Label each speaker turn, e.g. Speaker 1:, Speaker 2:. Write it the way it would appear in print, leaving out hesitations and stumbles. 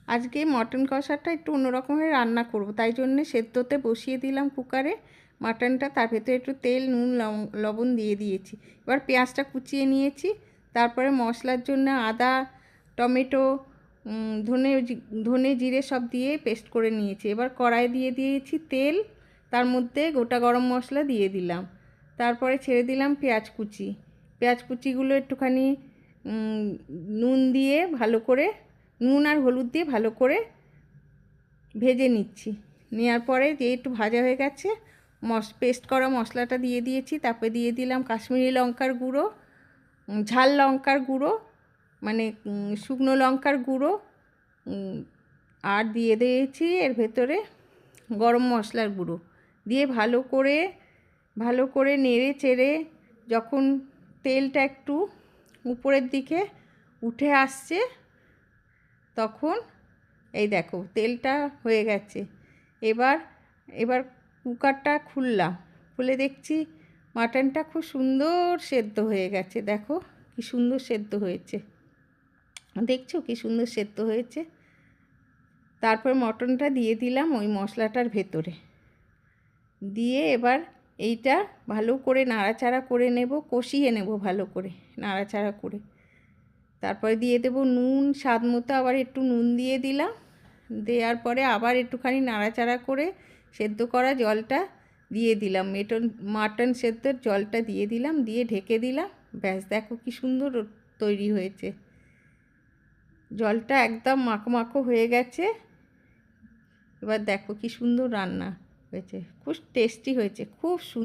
Speaker 1: আজকে মটন কষাটা একটু অন্যরকমের রান্না করব, তাই জন্যে সেদ্ধতে বসিয়ে দিলাম কুকারে মাটনটা। তার ভেতরে একটু তেল, নুন, লবণ দিয়ে দিয়েছি। এবার পেঁয়াজটা কুচিয়ে নিয়েছি। তারপরে মশলার জন্য আদা, টমেটো, ধনে জিরে সব দিয়ে পেস্ট করে নিয়েছি। এবার কড়াই দিয়ে দিয়েছি তেল, তার মধ্যে গোটা গরম মশলা দিয়ে দিলাম। তারপরে ছেড়ে দিলাম পেঁয়াজ কুচি। পেঁয়াজ কুচিগুলো একটুখানি নুন দিয়ে ভালো করে, নুন আর হলুদ দিয়ে ভালো করে ভেজে নিচ্ছি। নেওয়ার পরে যে একটু ভাজা হয়ে গেছে, পেস্ট করা মশলাটা দিয়ে দিয়েছি। তারপরে দিয়ে দিলাম কাশ্মীরি লঙ্কার গুঁড়ো, ঝাল লঙ্কার গুঁড়ো, মানে শুকনো লঙ্কার গুঁড়ো, আর দিয়ে দিয়েছি এর ভেতরে গরম মশলার গুঁড়ো দিয়ে ভালো করে নেড়ে চেড়ে যখন তেলটা একটু উপরের দিকে উঠে আসছে, তখন এই দেখো তেলটা হয়ে গেছে। এবার কুকারটা খুললাম, খুলে দেখছি মাটনটা খুব সুন্দর সেদ্ধ হয়ে গেছে। দেখো কি সুন্দর সেদ্ধ হয়েছে, দেখছো কি সুন্দর সেদ্ধ হয়েছে। তারপর মটনটা দিয়ে দিলাম ওই মশলাটার ভেতরে দিয়ে এবার এইটা ভালো করে নাড়াচাড়া করে নেব, কষিয়ে নেব ভালো করে নাড়াচাড়া করে। তারপরে দিয়ে দেব নুন, স্বাদ মতো আবার একটু নুন দিয়ে দিলাম। দেওয়ার পরে আবার একটুখানি নাড়াচাড়া করে সেদ্ধ করা জলটা দিয়ে দিলাম, মাটন সেদ্ধর জলটা দিয়ে দিলাম, দিয়ে ঢেকে দিলাম। ব্যাস, দেখো কি সুন্দর তৈরি হয়েছে। জলটা একদম মাখো মাখো হয়ে গেছে। এবার দেখো কি সুন্দর রান্না হয়েছে, খুব টেস্টি হয়েছে, খুব সুন্দর।